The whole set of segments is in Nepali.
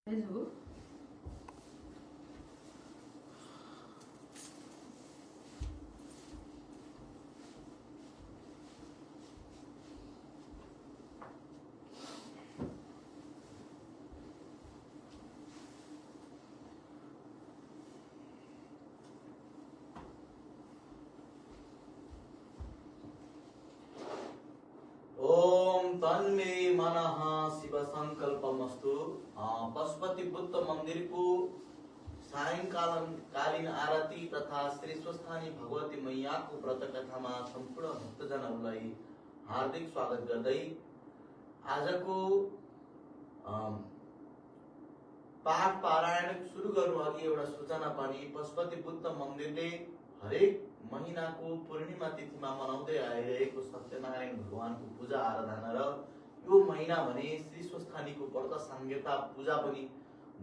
Facebook. ओम तन्मे मनः शिव संकल्पमस्तु। पशुपति बुद्ध मंदिर को सायंकालीन आरती तथा श्री स्वस्थानी भगवती मैया को व्रत कथा में संपूर्ण भक्तजनहरूलाई हार्दिक स्वागत गर्दै आजको पाठ पारायण सुरु गर्नु अघि एउटा सूचना पनि पशुपति बुद्ध मन्दिरले हरेक महिनाको पूर्णिमा तिथिमा मनाउँदै आइरहेको सत्यनारायण भगवानको पूजा आराधना र यो महिना भने श्री स्वस्थानीको व्रत संहिता पूजा पनि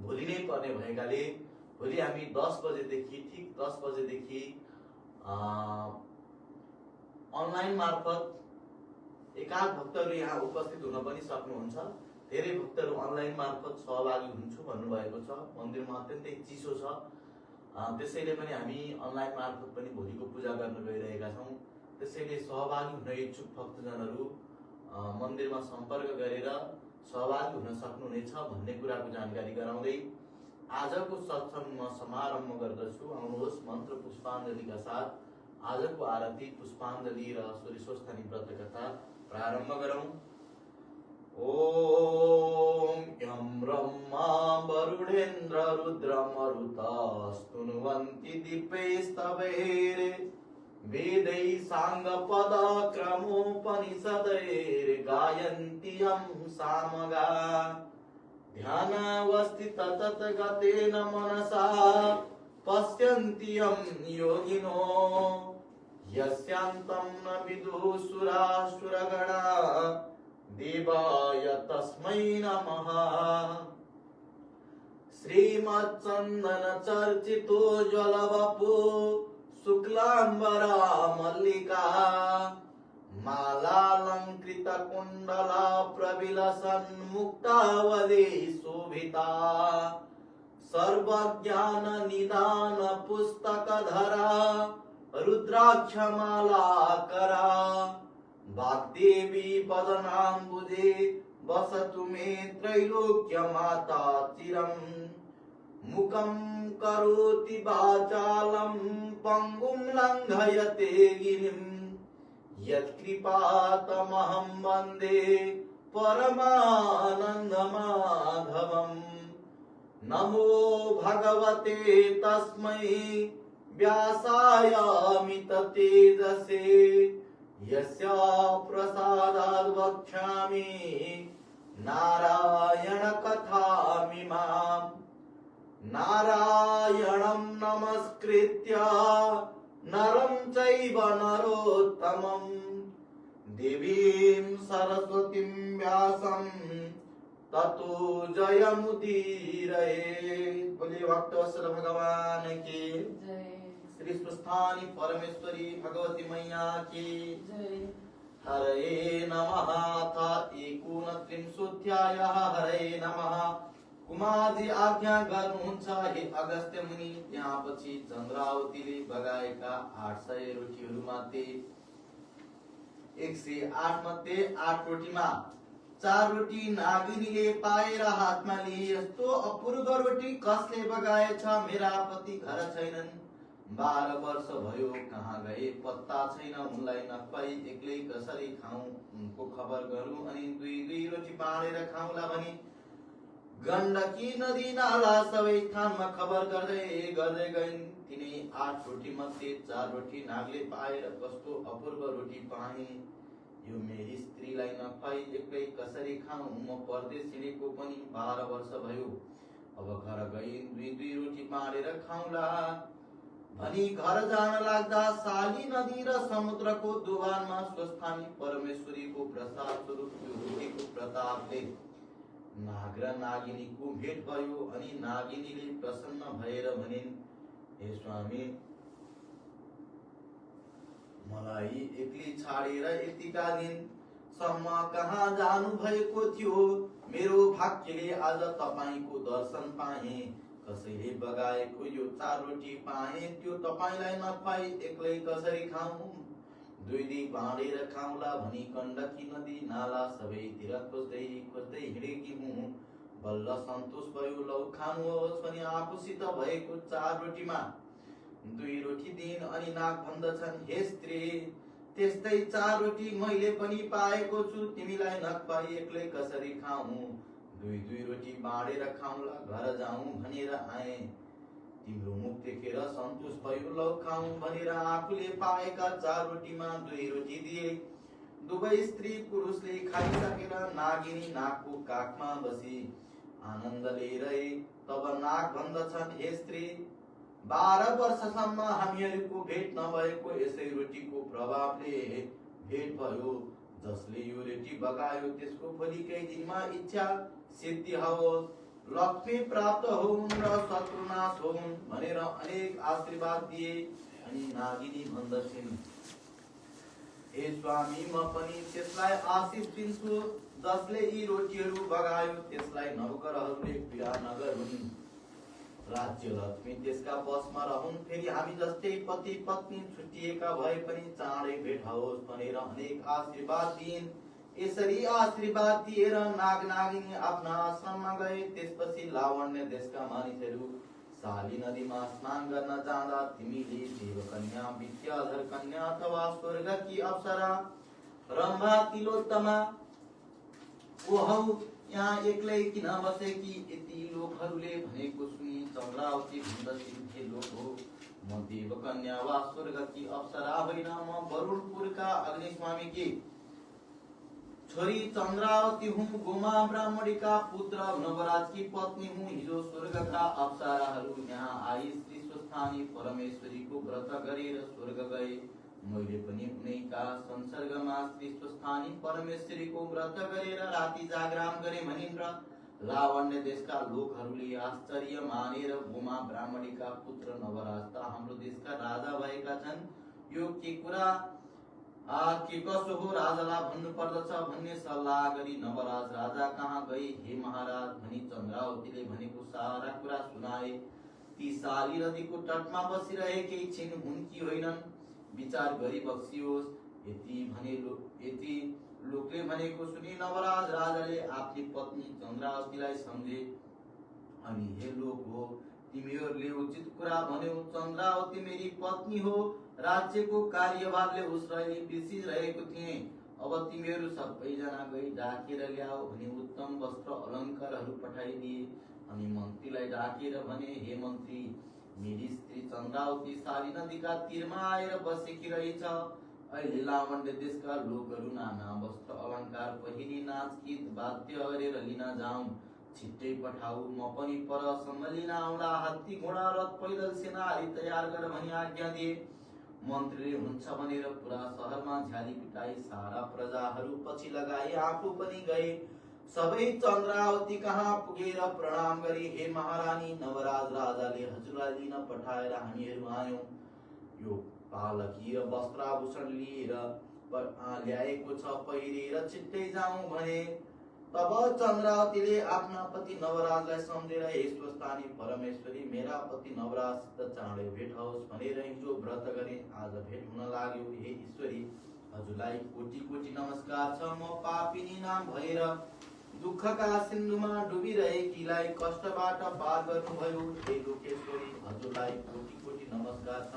भोलि नै पर्ने भएकाले भोलि हामी 10 बजेदेखि ठीक 10 बजेदेखि अनलाइन मार्फत एकाध भक्तहरू यहाँ उपस्थित हुन पनि सक्नुहुन्छ। धेरै भक्तहरू अनलाइन मार्फत सहभागी हुन्छु भन्नुभएको छ। मन्दिरमा अत्यन्तै चिसो छ, त्यसैले पनि हामी अनलाइन मार्फत पनि भोलिको पूजा गर्न गइरहेका छौँ। त्यसैले सहभागी हुन इच्छुक भक्तजनहरू मन्दिरमा सम्पर्क गरेर सहभागी हुन सक्नुहुनेछ भन्ने कुराको जानकारी गराउँदै आजको सत्संग म समारम्भ गर्दछु। आउनुहोस् मन्त्र पुष्पाञ्जलीका साथ आजको आरती पुष्पाञ्जली र सूर्य स्वस्थानी व्रत कथा प्रारम्भ गरौँ। ओम यं ब्रह्मा वरुणेन्द्र रुद्रमरुतस्तुन्वन्ति दिव्यैस्तवैर् वेदै साङ्गपद क्रमोपनिषदैर्गायन्ति यं सामगा ध्यानावस्थित ततगतेन मनसा पश्यन्ति यं योगिनो यस्यान्तं न विदुः सुरासुरगणा देवाय तस्मै नमः। श्रीमच्चन्दन चर्चितो ज्वलवपु शुक्लाम्बरा मल्लिका मालालङ्कृत कुण्डला प्रविलसन्मुक्तावली शोभिता सर्वज्ञान निदान पुस्तकधरा रुद्राक्षमालाकरा वाग्देवी वदनाम्बुजे वसतु मे त्रैलोक्य माता चिरम् मुखं करोति वाचालं पंगुं लङ्घयते गिरिं यत्कृपातमहं वन्दे परमानन्दमाधवम्। नमो भगवते तस्मै व्यासायामिततेजसे यस्य प्रसादाद् वक्ष्यामि नारायण कथामिमाम्। नारायणं नमस्कृत्य नरं चैव नरोत्तमं देवीं सरस्वतीं व्यासं ततो जयमुदीरये। बोलिए भक्तवत्सल भगवान की जय। श्री स्वस्थानी परमेश्वरी भगवती मैया की जय। हरे नमः। था 29 हरे नमः। कुमारजी आज्ञा गर्नुहुन्छ हे अगस्त्य मुनि। त्यसपछि चन्द्रावतीले बगाएका 800 रोटीहरूमध्ये 108 मध्ये 8 रोटीमा 4 रोटी नागिनीले पाएर हातमा लिए। यस्तो अपूर्व रोटी कसले बगाएछ? मेरा पति घर छैनन्, 12 वर्ष भयो, कहाँ गए पत्ता छैन। उनलाई नपाई एक्लै कसरी खाऊं, उनको खबर गरौँ अनि 2 रोटी बाँडेर खाउँला भनी गण्डकी नदी नाला सबै स्थानमा खबर गर्दै गइन्। तिनै 8 रोटी मध्ये 4 रोटी नागले पाएर कस्तो अपूर्व रोटी पाए। यो मेरी स्त्रीलाई नपाई एक्लै कसरी खाऊं, म परदेश हिँडेको पनि 12 वर्ष भयो। अब घर गई 2 रोटी बाँडेर खाउँला भनी घर जान लाग्दा साली नदी र समुद्रको दोभानमा स्वस्थानी परमेश्वरीको प्रसाद स्वरूप यो रोटीको प्रतापले नाग र नागिनीको भेट भयो। अनि नागिनीले प्रसन्न भएर भनिन्, हे स्वामी, मलाई एक्लै छाडेर यतिका दिन सम्म कहाँ जानु भएको थियो। मेरो भाग्यले आज तपाईँको दर्शन पाएँ। कसैले बगाएको यो 4 रोटी पाएँ, त्यो तपाईँलाई नखुवाई एक्लै कसरी खाऊँ। 2 दुई बाँडेर खाउँला भनी गण्डकी नदी नाला सबैतिर खोज्दै खोज्दै हिँडेकी हुँ। बल्ल सन्तोष भयो, लौ खानुहोस् भनी आफूसित भएको 4 रोटीमा 2 रोटी दिन अनि नाक भन्दछन्, हे स्त्री त्यस्तै 4 रोटी मैले पनि पाएको छु, तिमीलाई नखुवाई एक्लै कसरी खाऊँ। 2 रोटी बाँडेर खाउँला घर जाऊँ भनेर आए। तिम्रो मुख देखेर सन्तोष भयो, लौ खाऊँ भनेर आफूले पाएका 4 रोटीमा 2 रोटी दिए। दुवै स्त्री पुरुषले खाइसकेर नागिनी नागको काखमा बसी आनन्दले रहे। तब नाग भन्दछन्, हे स्त्री 12 वर्षसम्म हामीहरूको भेट नभएको यसै रोटीको प्रभावले भेट भयो। जसले यो रोटी बगायो त्यसको भोलिकै दिनमा इच्छा सिद्धि होस्, लक्ष्मी प्राप्त होउन् र शत्रुनाश होउन् भनेर अनेक आशीर्वाद दिए। अनि नागिनी भन्दछिन्, हे स्वामी म पनि त्यसलाई आशीष दिन्छु जसले यी रोटीहरू बगायो, त्यसलाई नौकरहरूले पीडा नगरून्, राज्य लक्ष्मी त्यसका वशमा रहन्। फेरि हामी जस्तै पति पत्नी छुट्टिएका भए पनि चाँडै भेट होस् भनेर अनेक आशीर्वाद दिइन्। यसरी आशीर्वाद दिएर नाग नागिनी आफ्ना आश्रममा गए। त्यसपछि लावण्य देशका मानिसहरू साली नदीमा स्नान गर्न जाँदा तिमीले देवकन्या, विद्याधर कन्या अथवा स्वर्गकी अप्सरा रम्भा तिलोत्तमा ओहौ यहाँ एक्लै किन बसेकी, यति लोकहरूले भनेको सुनि चन्द्रावती भन्दछिन्, हे लोक हो म देवकन्या वा स्वर्गकी अप्सरा होइन, म वरुणपुरका अग्निस्वामीकी छोरी चन्द्रावती हूँ। गोमा ब्राह्मणीका पुत्र नवराजकी पत्नी हूँ। हिजो स्वर्गका अप्सराहरू यहाँ आई श्री स्वस्थानी परमेश्वरीको व्रत गरेर स्वर्ग गए। मैले पनि उनैका संसर्गमा श्री स्वस्थानी परमेश्वरीको व्रत गरेर राति जागराम गरे भनिन्। र लावण्य देशका लोकहरूले आश्चर्य मानेर गोमा ब्राह्मणीका पुत्र नवराज त हाम्रो देशका राजा भएका छन्, यो के कुरा के कसो हो, राजालाई भन्नु पर्दछ भन्ने सल्लाह गरी नवराज राजा कहाँ गए। हे महाराज भनी चन्द्रावतीले भनेको सारा कुरा सुनाए। ती साली नदीको तटमा बसिरहेकै छिन्, हुन् कि होइनन् विचार गरी बक्सियोस्। यति लोकले भनेको सुनि नवराज राजाले आफ्नी पत्नी चन्द्रावतीलाई सम्झे। अनि हे लोक हो तिमीहरूले उचित कुरा भन्यौ, चन्द्रावती मेरी पत्नी हो, राज्यको कार्यभारले उसलाई बिर्सिरहेको थिएँ। अब तिमीहरू सबैजना गई डाकेर ल्याऊ भनी उत्तम वस्त्र अलङ्कारहरू पठाइदिए। अनि मन्त्रीलाई डाकेर भने, हे मन्त्री मेरी स्त्री चन्द्रावती साली नदीका तीरमा आएर बसेकी रहेछ। अहिले लावण्य देशका लोकहरू नाना वस्त्र अलङ्कार पहिरी नाच गीत वाद्य गरेर लिन जाउँ, छिट्टै पठाऊ, म पनि परसम्म लिन आउँला। हात्ती घोडा रथ पैदल सेनाहरू तयार गर भनी आज्ञा दिए। मन्त्रीले हुन्छ भनेर पुरा शहरमा झ्याली पिटाई सारा प्रजाहरू पछि लगाए, आफू पनि गए। सबै चन्द्रावती कहाँ पुगेर प्रणाम गरे। हे महारानी नवराज राजाले हजुरलाई लिन पठाएर हामीहरू आयौं। यो पालकी र वस्त्राभूषण लिएर ल्याएको छ, पहिरेर छिट्टै जाउँ भने। तब चन्द्रावतीले आफ्ना पति नवराजलाई सम्झेर, हे स्वस्थानी परमेश्वरी मेरा पति नवराजसित चाँडै भेट होस् भनेर हिजो व्रत गरे, आज भेट हुन लाग्यो। हे ईश्वरी हजुरलाई कोटि कोटि नमस्कार छ। म पापिनी नाम भएर दुःखका सिन्धुमा डुबिरहेकीलाई कष्टबाट पार गर्नुभयो। हे लोकेश्वरी हजुरलाई कोटि कोटि नमस्कार छ।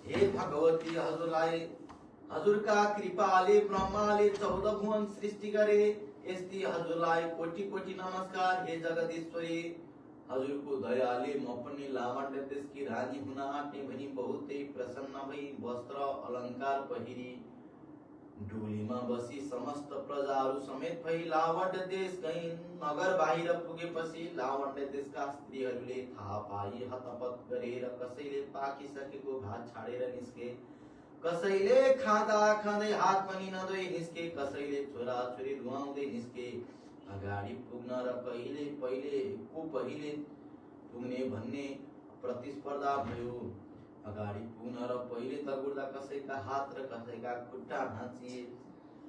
हे भगवती हजुरका कृपाले ब्रह्माले 14 भुवन सृष्टि गरे, यस्ती हजुरलाई कोटि कोटि नमस्कार। हे जगदीश्वरी हजुरको दयाले म पनि लावण्य देशकी रानी हुन आँटे भनी बहुतै प्रसन्न भई वस्त्र अलङ्कार पहिरी डोलीमा बसी समस्त प्रजाहरू समेत भई लावण्य देश गइन्। नगर बाहिर पुगेपछि लावण्य देशका स्त्रीहरूले थाहा पाई हतपत गरेर कसैले पाकिसकेको भात छाडेर निस्के, कसैले खाँदा खाँदै हात पनि नधोई निस्के, कसैले छोरा छोरी रुवाउँदै निस्के। अगाडि पुग्न र पहिले पुग्ने भन्ने प्रतिस्पर्धा भयो। अगाडि पुग्न र पहिले दगुर्दा कसैका हात र कसैका खुट्टा भाँचिए।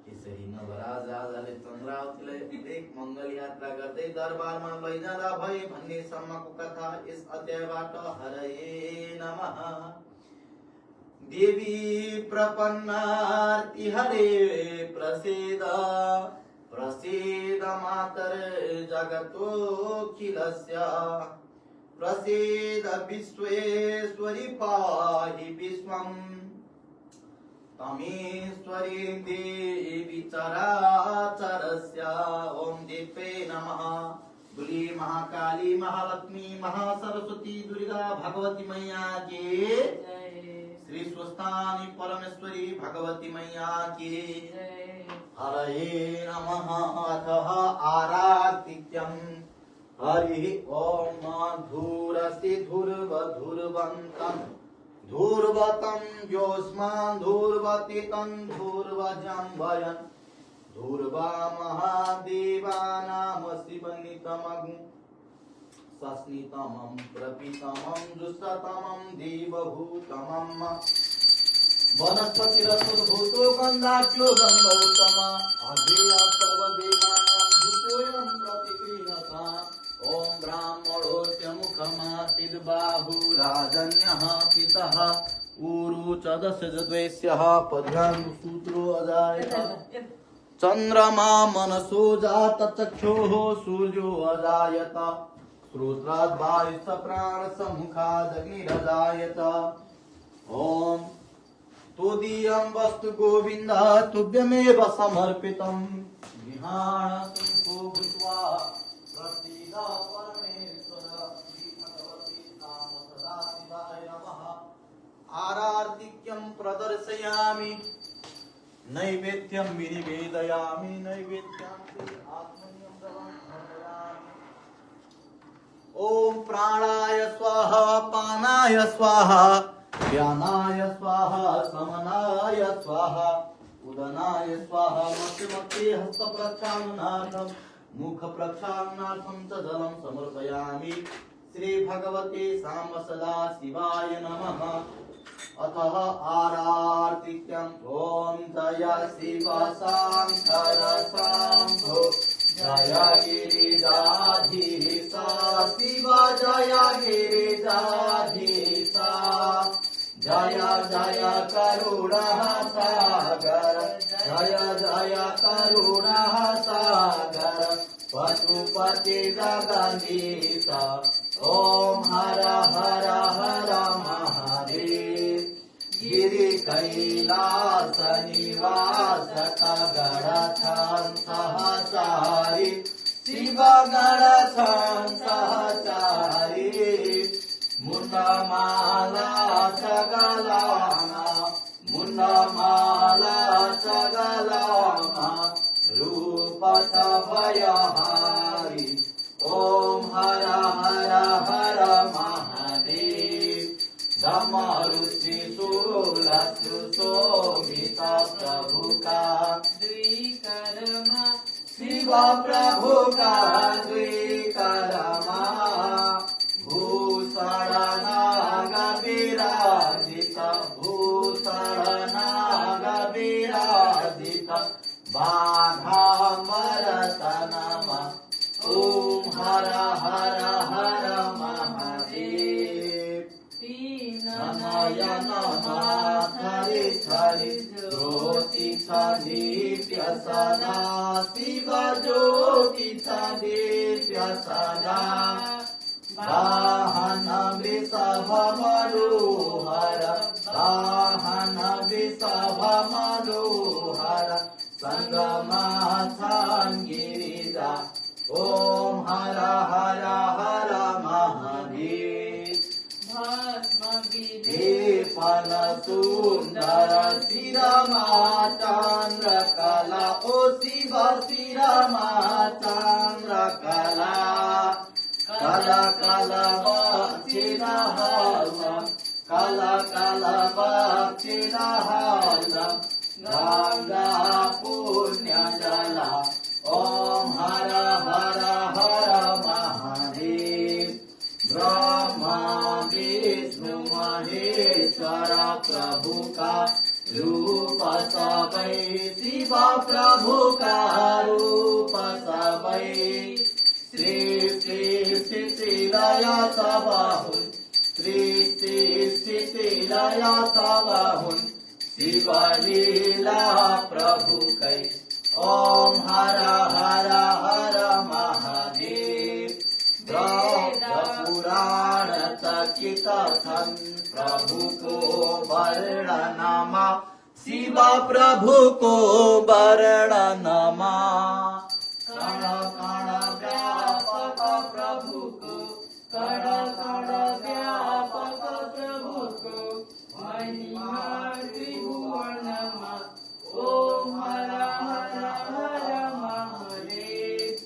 यसरी नवराज राजाले चन्द्रावतीलाई एक मङ्गल यात्रा गर्दै दरबारमा लैजाँदा भए भन्ने सम्मको कथा यस अध्यायबाट हरये नमः। देवी प्रपन्नार्ति हरे प्रसीद प्रसीद मातर जगतोऽखिलस्य प्रसीद विश्वेश्वरि पाहि विश्वम् तमेश्वरीं देवी चराचरस्य। ओम देव्यै नमः। बोली महाकाली महालक्ष्मी महासरस्वती दुर्गा भगवती मैया की श्री स्वस्थानी परमेश्वरी भगवती मैया की हरये नमः। अथः आराधिक्यं हरि ओम धूरसि धुर्वधुर्वन्तं धूर्वतं योऽस्मान् धूर्वतीतं धूर्वजं वयन् धूर्वा महादेवानाम शिवनितमगुं सस्नितमं प्रपितमं जुष्टतमं देवभूतमम् वनस्पतिरसुर्भूतो गन्धाढ्यो गन्धोत्तम अग्रेय सर्वदेवानां धूपोऽयं प्रतिगृह्णता। ओम ब्राह्मणोऽस्य मुखमासीद्बाहुराजन्यः पितः ऊरु चदशजद्वैस्यः पद्याङ्गुसूत्रो अजायत चन्द्रमा मनसो जात चक्षुः सूर्यो अजायत श्रोत्रात् वायुश्च प्राणसमुखादग्निरजायत। ओम तोदीयं वस्तु गोविन्द तुभ्यमेव समर्पितं विहाणसुखो भूत्वा प्रसीद परमेश्वर। श्री भगवती नाम सदाशिवाय नमः। आरार्तिक्यं प्रदर्शयामि नैवेद्यं विनिवेदयामि नैवेद्यं आत्मन्यं समर्पयामि। ओम प्राणाय स्वाहा पानाय स्वाहा व्यानाय स्वाहा समनाय स्वाहा उदनाय स्वाहा मत्ते हस्त प्रक्षालनार्थं मुख प्रक्षालनार्थं च जलं समर्पयामि। श्री भगवते साम्ब सदा शिवाय नमः। अतः आरार्तिक्यं ओम जय शिव शंकर शंभो जय गिरिजाधीश शिव जय गिरिजाधीश जय जय करुणा सागर जय जय करुणा सागर पशुपति जगदीश। ओम हर हर हर महादेव गिरि कैलास निवास गण सहचारी शिव गण सहचारी मुंडमाला सगलामा मुंडमाला सगलामा रूपथ भयहारी। ओम हर हर हर महादेव धमरुचि शोभित प्रभु का द्विकर्मा शिव प्रभु का द्विकर्मा भूषण नाग विराजित भूषण नाग विराजित बाघाम्बरतनम। ओम हर हर हर महादेव। नयन माधुरी छवि ज्योति दीप्य सदा शिव ज्योति दीप्य सदा वाहन वृषभ मनोहर वाहन वृषभ मनोहर संगमाथन गिरिजा। ओम हर हर हर महादेव। विलेपन सुंदर शिरमा चंद्रकला ओ शिव शिरमा चंद्रकला कला कला बक्षिणा हलम कला कला बक्षिणा हलम गंगा पुण्य जला। ओम हर हर हर महादेव। ब्रह्मा विष्णु महेश्वर प्रभु का रूप सबै शिव प्रभुका रूप सबै सृष्टि स्थिति लय सब हुन् सृष्टि स्थिति लय सब हुन् शिव लीला प्रभुकै ओम हर हर हर महादेव वेद पुराण चकित छन् प्रभुको वर्णनमा शिव प्रभुको वर्णनमा कण कण व्यापक प्रभुको कण कण व्यापक प्रभुको महिमा त्रिभुवनमा ओम हर हर हर महादेव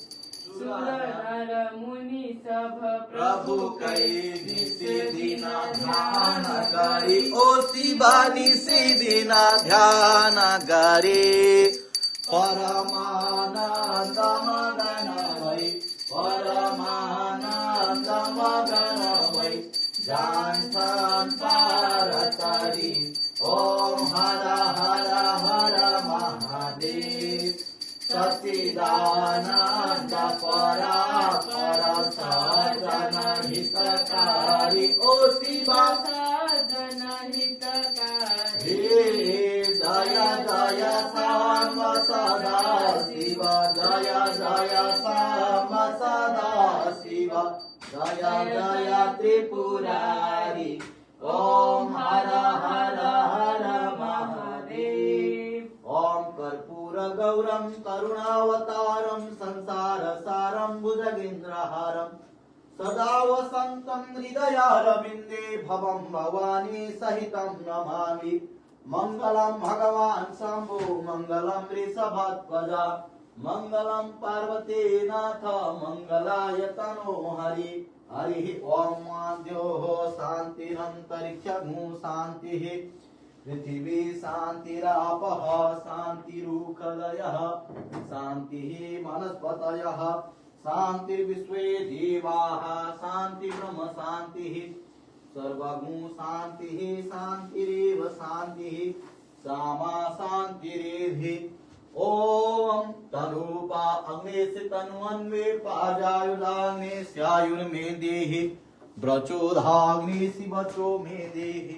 सुर नर मुनि सब प्रभु कै निषेदिन ध्यान गरी ओ शिवा निषेदिन ध्यान गरी परमानन्द मगनमय परमानन्द मगनमय जान्छन् पारतरी ओम हर हर हर महादेव सच्चिदानन्द परापर सज्जन हितकारी ओ शिवा सज्जन हितकारी जय जय साम सदा शिव जय जय साम सदा शिव जय जय त्रिपुरारी ओम हर हर हर महादेव ओम कर्पूर गौरम करुणावतारम संसार सारम भुजगेन्द्रहारम सदा वसन्तं हृदयारविन्दे भवं भवानी सहितं नमामि मंगलम भगवान शंभो मंगलम वृषभध्वजा मंगलम पार्वती नाथ मंगलाय तनो हरि हरि ओम द्योः शान्तिरन्तरिक्षं शान्तिः पृथिवी शान्तिरापः शान्तिरुखलयः शान्तिः वनस्पतयः शान्तिर्विश्वे देवाः शान्ति ब्रह्म शान्तिः सर्वगुण शान्तिः शान्तिरेव शान्तिः सामा शान्तिरेधि ओम तनूपा अग्ने से तन्वन्वे पाजायुधाग्ने स्यायुर्मे देहि व्रचोधाग्नि शिवचो मे देहि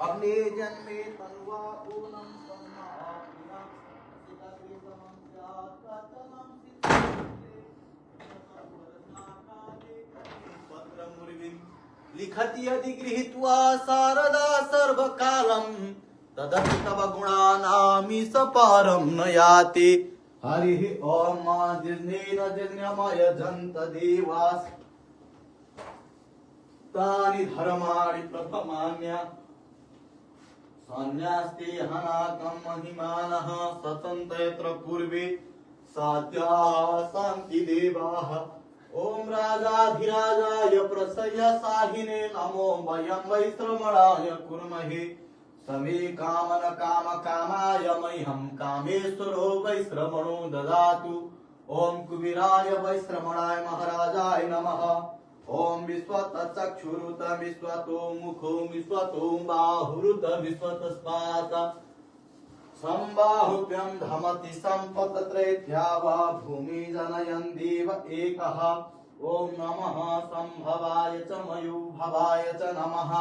अग्ने जन्मे तनुवा ऊनम सम्मापिना सितग्रे समं स्यात् कतमं सिद्धे लिखति यदि गृहीत्वा शारदा सर्वकालम् तदपि तव गुणानामीश पारं न याति हरिः ओम जिनेन जन्यमय जन्त देवास तानि धर्माणि प्रथमान्य संन्यास्ते हनाकं महिमानः सतन्त्रयत्र पूर्वे सात्याः सन्ति देवाः ओम राजाधिराजाय प्रसह्य साहिने नमो वयं वैश्रमणाय कुर्महे समे कामन काम कामाय मह्यं कामेश्वरो वैश्रमणो ददातु ओम कुबेराय वैश्रमणाय महाराजाय नमः ओम विश्वतचक्षुरुत विश्वतो मुखो विश्वतो बाहुरुत विश्वतस्मात् संबाहुभ्यं धमति सम्पतत्रयेत्यावा भूमि जनयन् देव एकः ओम नमः संभवाय च मयोभवाय च नमः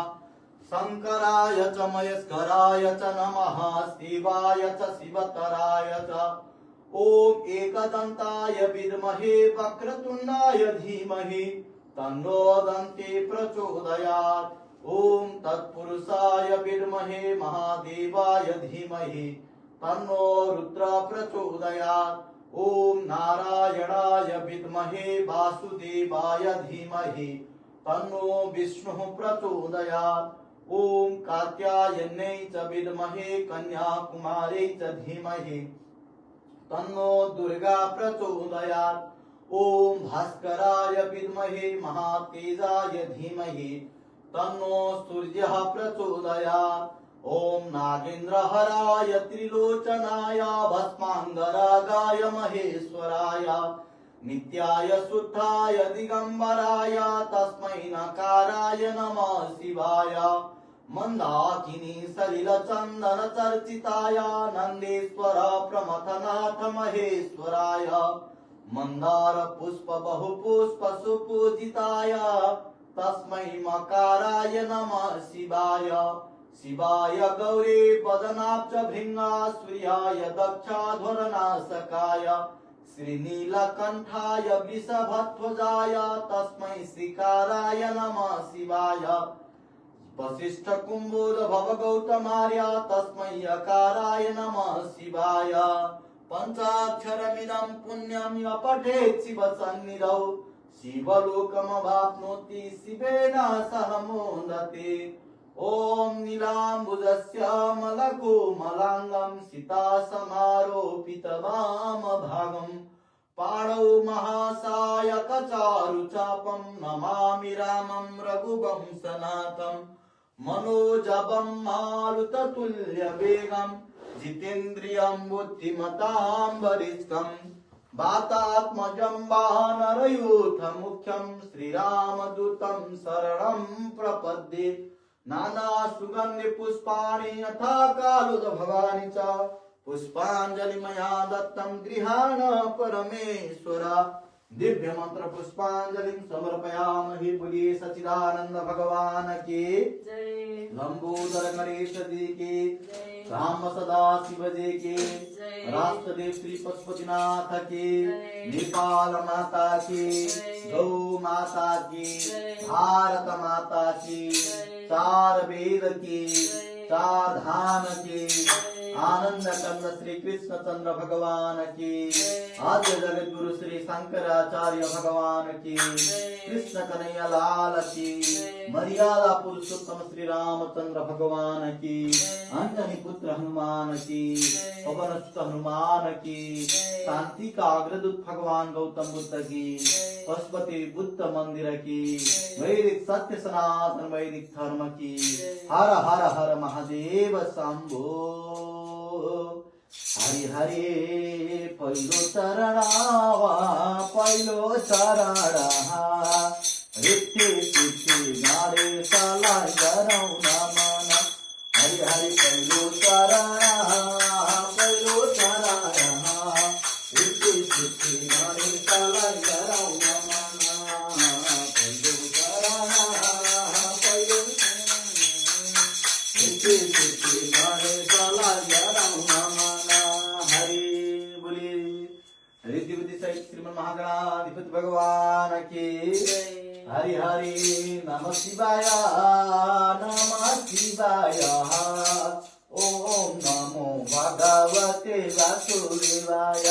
शंकराय च मयस्कराय च नमः शिवाय च शिवतराय च ओम एकदन्ताय विद्महे वक्रतुण्डाय धीमहि तन्नो दन्ती प्रचोदयात् ओम तत्पुरुषाय विद्महे महादेवाय धीमहि तन्नो रुद्र प्रचोदयात् ओम नारायणाय विद्महे वासुदेवाय धीमहि तन्नो विष्णुः प्रचोदयात् ओम कात्यायनै च विद्महे कन्याकुमारी च धीमहि तन्नो दुर्गा प्रचोदयात् ओम भास्कराय विद्महे महातेजाय धीमहि तन्नो सूर्यः प्रचोदयात् ओम नागेन्द्रहराय त्रिलोचनाय भस्मांगरागाय महेश्वराय नित्याय शुद्धाय दिगंबराय तस्मै नकाराय नमः शिवाय मंदाकिनी सलिल चंदन चर्चिताय नंदेश्वर प्रमथनाथ महेश्वराय मंदार पुष्प बहु पुष्प सुपूजिताय तस्मै मकाराय नमः शिवाय शिवाय गौरी वदनाब्ज भृंगा सूर्याय दक्षाध्वरनाशकाय श्रीनीलकंठाय वृषभध्वजाय तस्मै श्रीकाराय नमः शिवाय वशिष्ठ कुंभोद भव गौतमार्य तस्मै अकाराय नमः शिवाय पंचाक्षरमिदं पुण्यं य पठेत् शिवसन्निधौ शिवलोकमवाप्नोति शिवेन सह मोदते ओम नीलाम्बुजस्य मलकोमलाङ्गं सीतासमारोपितवामभागं पाणौ महासायकचारुचापं नमामि रामं रघुवंशनाथं मनोजवं मारुततुल्यवेगं जितेन्द्रियं बुद्धिमतां वरिष्ठं वातात्मजं वानरयूथमुख्यं श्रीरामदूतं शरणं प्रपद्ये नाना सुगंधि पुष्पाणि यथा कालुद भवानि च पुष्पांजलि मया दत्तं गृहाण परमेश्वर दिव्य मंत्र पुष्पांजलिं समर्पयामहि। बोलिए सच्चिदानंद भगवान की जय, लंबोदर गणेश जी की राम सदा शिव जी की, राष्ट्रदेव श्री पशुपतिनाथ की, नेपाल माता की, गौ माता की, भारत माता की, चार वेद की, चार धाम की, आनंद कंद श्री कृष्ण चंद्र भगवान की, आद्य जगत गुरु श्री शंकराचार्य भगवान की, कृष्ण कन्हैया लाल की, मर्यादा पुरुषोत्तम श्री रामचंद्र भगवान की, अंजनी पुत्र हनुमान की, पवन सुत हनुमान की, शांति का अग्रदूत भगवान गौतम बुद्ध की, पशुपति बुद्ध मंदिर की, वैदिक सत्य सनातन वैदिक धर्म की। हर हर हर महादेव शंभो। हरि हरि पहिलो चरणावा पहिलो चरणा रित्ते सिद्धि गाडे सलाई गराउन मन। हरि हरि पहिलो चरणा पहिलो चरणा रित्ते सिद्धि गाडे सलाई गराउन मन। पहिलो चरणा पहिलो रित्ते सिद्धि गाडे सलाई गराउन मन। हरि बोली रिद्धि बुद्धि सहित श्रीमन महागणाधिपति भगवान की। हरि हरि नमः शिवाय नमः शिवाय। ओम नमो भगवते वासुदेवाय।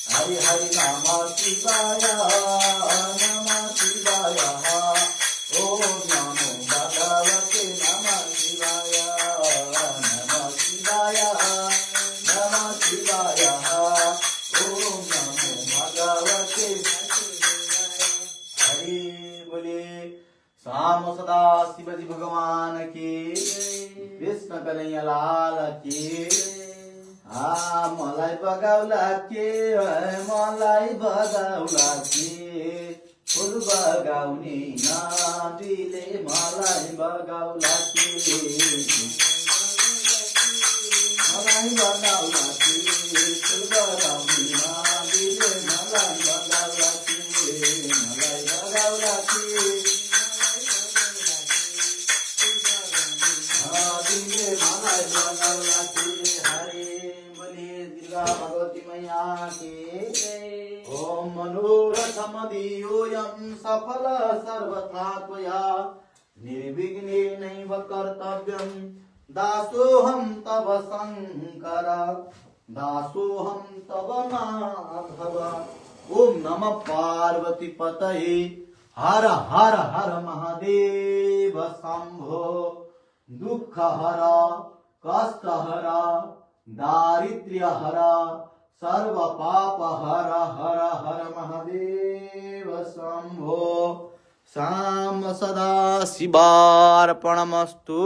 हरि हरि नमः शिवाय नमः शिवाय। ओम नमो भगवते नमः शिवाय नमः शिवाय नमः शिवाय। ओम नमो भगवते हरि बोले श्याम सदा शिवजी भगवान की, कृष्ण कन्हैया लाल की। मलाई बगाउला के मलाई बगाउला के फुल बगाउने नारीले मलाई बगाउला के मलाई बगाउला के फुल बगाउने नारीले मलाई बगाउला के मलाई बगाउला के नारीले मलाई बगाउला के। हरे बोलिए दुर्गा भगवती मैया की। ओम मनोरथम दियोऽयं सफल सर्वथा त्वया निर्विघ्नेनैव कर्तव्यं दासोऽहं तव शंकर दासोऽहं तव माधव। ओम नमः पार्वती पतये हर हर हर महादेव शंभो। दुख हर कष्ट हर दारिद्र्य हर सर्व पाप हर हर हर महादेव शंभो। शाम सदा शिवार्पणमस्तु।